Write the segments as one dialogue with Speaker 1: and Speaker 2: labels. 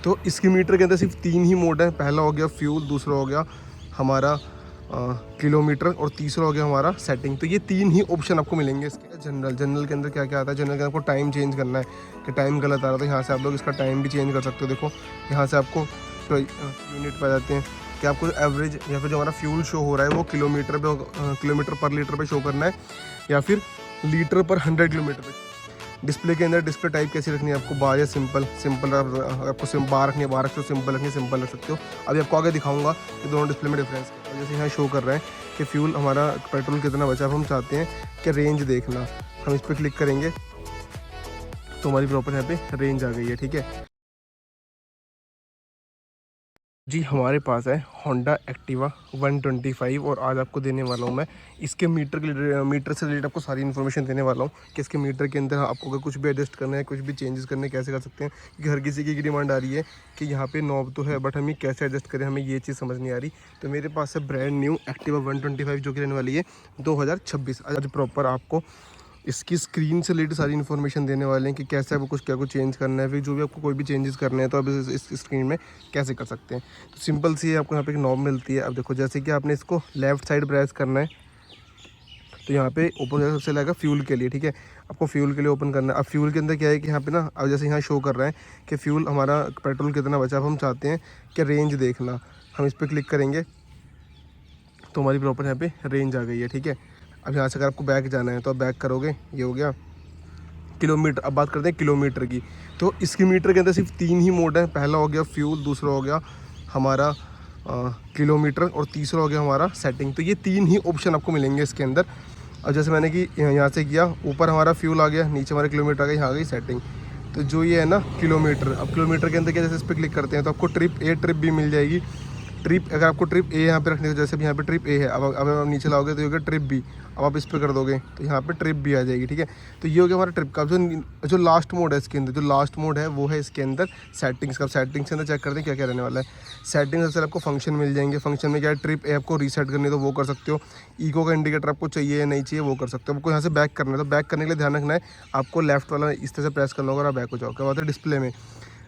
Speaker 1: तो इसके मीटर के अंदर सिर्फ 3 ही मोड है। पहला हो गया फ्यूल, दूसरा हो गया हमारा किलोमीटर और तीसरा हो गया हमारा सेटिंग। तो ये 3 ही ऑप्शन आपको मिलेंगे इसके। जनरल के अंदर क्या क्या आता है, जनरल के अंदर आपको टाइम चेंज करना है कि टाइम गलत आ रहा है तो यहाँ से आप लोग इसका टाइम भी चेंज कर सकते हो। देखो यहाँ से आपको तो यूनिट पे जाते हैं कि आपको एवरेज या फिर जो हमारा फ्यूल शो हो रहा है वो किलोमीटर पर लीटर पे शो करना है या फिर लीटर पर 100 किलोमीटर पे। डिस्प्ले के अंदर डिस्प्ले टाइप कैसी रखनी है आपको, बार या सिंपल। आपको बार रखनी है, बार रख सकते हो, सिंपल रखनी है, सिंपल रख सकते हो। अभी आपको आगे दिखाऊंगा कि दोनों डिस्प्ले में डिफरेंस है। जैसे यहाँ शो कर रहा है कि फ्यूल हमारा पेट्रोल कितना बचा, अब हम चाहते हैं कि रेंज देखना। हम इस पर क्लिक करेंगे तो हमारी प्रॉपर यहाँ पे रेंज आ गई है। ठीक है जी, हमारे पास है होंडा एक्टिवा 125 और आज आपको देने वाला हूँ मैं इसके मीटर से रिलेटेड आपको सारी इन्फॉर्मेशन देने वाला हूँ कि इसके मीटर के अंदर आपको अगर कुछ भी एडजस्ट करना है, कुछ भी चेंजेस करने कैसे कर सकते हैं। क्योंकि हर किसी की डिमांड आ रही है कि यहाँ पे नॉब तो है बट हमें कैसे एडजस्ट करें, हमें ये चीज़ समझ नहीं आ रही। तो मेरे पास है ब्रांड न्यू एक्टिवा 125 जो कि रहने वाली है 2026। आज प्रॉपर आपको इसकी स्क्रीन से रिलेटेड सारी इन्फॉर्मेशन देने वाले हैं कि कैसे आपको कुछ चेंज करना है, फिर जो भी आपको कोई भी चेंजेस करने हैं तो अब इस स्क्रीन में कैसे कर सकते हैं। तो सिंपल सी आपको यहाँ पे एक नॉब मिलती है। अब देखो जैसे कि आपने इसको लेफ़्ट साइड प्रेस करना है तो यहाँ पे ओपन सबसे लगेगा फ्यूल के लिए। ठीक है, आपको फ्यूल के लिए ओपन करना है। अब फ्यूल के अंदर क्या है कि यहाँ पे ना, अब जैसे यहाँ शो कर रहा है कि फ्यूल हमारा पेट्रोल कितना बचा, अब हम चाहते हैं कि रेंज देखना। हम इस पर क्लिक करेंगे तो हमारी प्रॉपर यहाँ पे रेंज आ गई है। ठीक है, अब यहाँ से अगर आपको बैक जाना है तो आप बैक करोगे, ये हो गया किलोमीटर। अब बात करते हैं किलोमीटर की। तो इसके मीटर के अंदर सिर्फ 3 ही मोड है। पहला हो गया फ्यूल, दूसरा हो गया हमारा किलोमीटर और तीसरा हो गया हमारा सेटिंग। तो ये 3 ही ऑप्शन आपको मिलेंगे इसके अंदर। अब जैसे मैंने कि यहाँ से किया, ऊपर हमारा फ्यूल आ गया, नीचे हमारा किलोमीटर आ गया, यहाँ आ गई सेटिंग। तो जो ये है ना किलोमीटर, अब किलोमीटर के अंदर क्या, जैसे इस पर क्लिक करते हैं तो आपको ट्रिप भी मिल जाएगी। ट्रिप अगर आपको ट्रिप ए यहाँ पे रखनी है, जैसे भी यहाँ पे ट्रिप ए है, अब आप नीचे लाओगे तो ये होगा ट्रिप बी। अब आप इस पर कर दोगे तो यहाँ पे ट्रिप भी आ जाएगी। ठीक है, तो ये हो गया हमारा ट्रिप का। जो लास्ट मोड है इसके अंदर, जो लास्ट मोड है वो है इसके अंदर सेटिंग्स का। सेटिंग्स के अंदर चेक करते हैं क्या क्या रहने वाला है। सेटिंग्स से आपको फंक्शन मिल जाएंगे। फंक्शन में क्या है, ट्रिप ए आपको रीसेट करनी है तो वो कर सकते हो। इको का इंडिकेटर आपको चाहिए या नहीं चाहिए वो कर सकते हो। आपको यहाँ से बैक करना है तो बैक करने के लिए ध्यान रखना है आपको लेफ्ट वाला इस तरह से प्रेस करना होगा और बैक हो जाओ। क्या बात है, डिस्प्ले में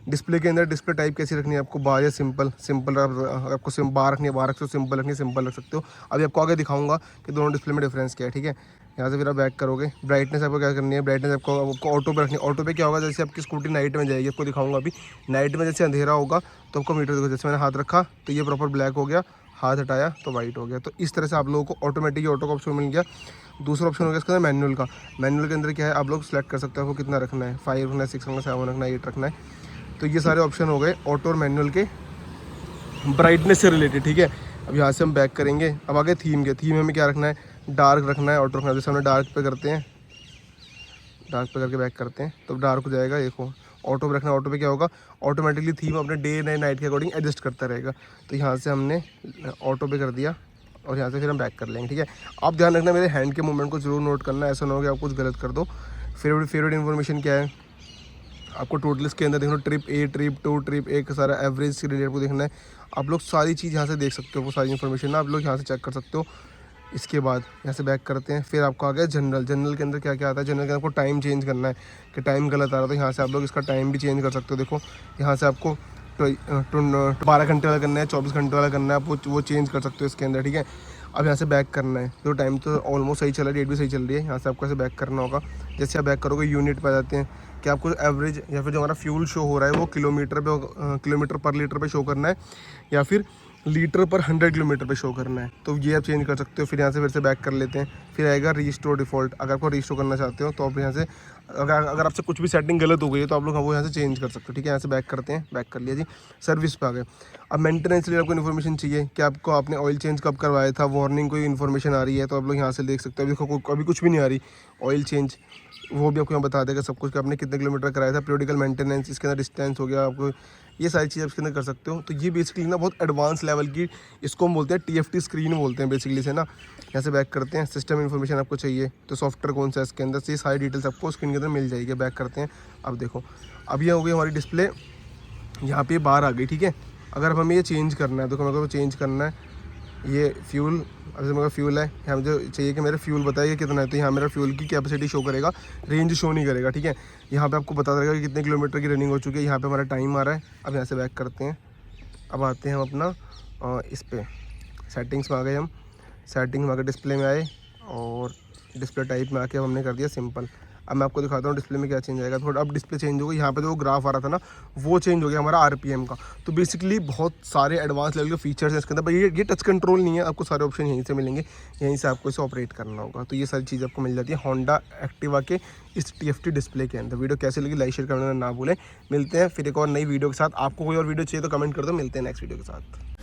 Speaker 1: डिस्प्ले के अंदर डिस्प्ले टाइप कैसी रखनी है आपको, बार या सिंपल। आपको बार रखनी है, बार रख सकते हो, सिंपल रखनी है, सिंपल रख सकते हो। अभी आपको आगे दिखाऊंगा कि दोनों डिस्प्ले में डिफरेंस क्या है। ठीक है, यहाँ से फिर आप बैक करोगे। ब्राइटनेस आपको क्या करनी है, ब्राइटनेस आपको ऑटो पे रखनी है। ऑटो पे क्या होगा, जैसे आपकी स्कूटी नाइट में जाएगी, आपको दिखाऊंगा अभी। नाइट में जैसे अंधेरा होगा तो आपको मीटर देखो, जैसे मैंने हाथ रखा तो ये प्रॉपर ब्लैक हो गया, हाथ हटाया तो वाइट हो गया। तो इस तरह से आप लोगों को ऑटोमेटिक ऑटो का ऑप्शन मिल गया। दूसरा ऑप्शन हो गया इसके अंदर मैनुअल का। मैनुअल के अंदर क्या है, आप लोग सेलेक्ट कर सकते हो आपको कितना रखना है, 5 रखना है, 6 रखना है, 7 रखना है, 8 रखना है। तो ये सारे ऑप्शन हो गए ऑटो और मैनुअल के ब्राइटनेस से रिलेटेड। ठीक है, अब यहाँ से हम बैक करेंगे। अब आगे थीम के, थीम हमें क्या रखना है, डार्क रखना है, ऑटो रखना है। जैसे हमने डार्क पे करते हैं, डार्क पे करके बैक करते हैं तो डार्क हो जाएगा। देखो ऑटो पे रखना है, ऑटो पे क्या होगा, ऑटोमेटिकली थीम अपने डे नाइट के अकॉर्डिंग एडजस्ट करता रहेगा। तो यहाँ से हमने ऑटो पे कर दिया और यहाँ से फिर हम बैक कर लेंगे। ठीक है, आप ध्यान रखना मेरे हैंड के मूवमेंट को जरूर नोट करना, ऐसा ना हो कि आप कुछ गलत कर दो। फेवरेट इन्फॉर्मेशन क्या है आपको टोटल इसके अंदर देखना, ट्रिप ए, ट्रिप 2, ट्रिप ए का सारा एवरेज से रिलेटेड को देखना है। आप लोग सारी चीज़ यहाँ से देख सकते हो, वो सारी इन्फॉर्मेशन ना आप लोग यहाँ से चेक कर सकते हो। इसके बाद यहाँ से बैक करते हैं, फिर आपको आ गया जनरल के अंदर क्या क्या आता है। जनरल के अंदर आपको टाइम चेंज करना है कि टाइम गलत आ रहा है तो यहाँ से आप लोग इसका टाइम भी चेंज कर सकते हो। देखो यहाँ से आपको 12 घंटे वाला करना है, 24 घंटे वाला करना है, आप वो चेंज कर सकते हो इसके अंदर। ठीक है, अब यहाँ से बैक करना है तो टाइम तो ऑलमोस्ट सही चल रहा है, डेट भी सही चल रही है। यहाँ से आपको ऐसे बैक करना होगा। जैसे आप बैक करोगे यूनिट पे आ जाते हैं कि आपको एवरेज या फिर जो हमारा फ्यूल शो हो रहा है वो किलोमीटर पर लीटर पे शो करना है या फिर लीटर पर 100 किलोमीटर पे शो करना है। तो ये आप चेंज कर सकते हो। फिर यहाँ से फिर से बैक कर लेते हैं, फिर आएगा रीस्टोर डिफ़ॉल्ट। अगर आपको रीस्टोर करना चाहते हो तो आप यहाँ से अगर आपसे कुछ भी सेटिंग गलत हो गई है तो आप लोग वो यहाँ से चेंज कर सकते हो। ठीक है, यहाँ से बैक करते हैं, बैक कर लिया जी, सर्विस पे आ गए। अब मेंटेनेंस के लिए आपको इन्फॉर्मेशन चाहिए कि आपको आपने ऑयल चेंज कब करवाया था, वार्निंग कोई इन्फॉर्मेशन आ रही है तो आप लोग यहाँ से देख सकते हो। अभी देखो अभी कुछ भी नहीं आ रही ऑयल चेंज, वो भी आपको यहाँ बता देगा सब कुछ कि आपने कितने किलोमीटर कराया था। पीरियडिकल मेंटेनेंस, इसके अंदर डिस्टेंस हो गया, आपको ये सारी चीज़ आप इसके अंदर कर सकते हो। तो ये बेसिकली ना बहुत एडवांस लेवल की, इसको हम बोलते हैं TFT स्क्रीन बोलते हैं बेसिकली से ना। यहाँ से बैक करते हैं, सिस्टम इन्फॉर्मेशन आपको चाहिए तो सॉफ्टवेयर कौन सा है इसके अंदर से ये सारी डिटेल्स आपको स्क्रीन के अंदर मिल जाएगी। बैक करते हैं, अब देखो अब ये हो गई हमारी डिस्प्ले, यहाँ पे बाहर आ गई। ठीक है, अगर अब हमें ये चेंज करना है तो मेरे को चेंज करना है, ये फ्यूल, अब मेरा फ्यूल है, यहाँ मुझे चाहिए कि मेरा फ्यूल बताइए कितना है, तो यहाँ मेरा फ्यूल की कैपेसिटी शो करेगा, रेंज शो नहीं करेगा, ठीक है। यहाँ पे आपको बता देगा कि कितने किलोमीटर की रनिंग हो चुकी है। यहाँ पे हमारा टाइम आ रहा है। अब यहाँ से बैक करते हैं, अब आते हैं हम अपना इस पर सेटिंग्स में आ गए हम, सेटिंग्स में आकर डिस्प्ले में आए और डिस्प्ले टाइप में आके हमने कर दिया सिंपल। अब मैं आपको दिखाता हूँ डिस्प्ले में क्या चेंज आएगा। थोड़ा अब डिस्प्ले चेंज होगा, यहाँ पे जो ग्राफ आ रहा था ना वो चेंज हो गया हमारा आरपीएम का। तो बेसिकली बहुत सारे एडवांस लेवल के फीचर्स हैं इसके अंदर, पर ये टच कंट्रोल नहीं है, आपको सारे ऑप्शन यहीं से मिलेंगे, यहीं से आपको इसे ऑपरेट करना होगा। तो ये सारी चीज़ आपको मिल जाती है होंडा एक्टिवा के इस TFT डिस्प्ले के अंदर। वीडियो कैसे लगी लाइक शेयर करना ना भूलें। मिलते हैं फिर एक और नई वीडियो के साथ। आपको कोई और वीडियो चाहिए तो कमेंट कर दो। मिलते हैं नेक्स्ट वीडियो के साथ।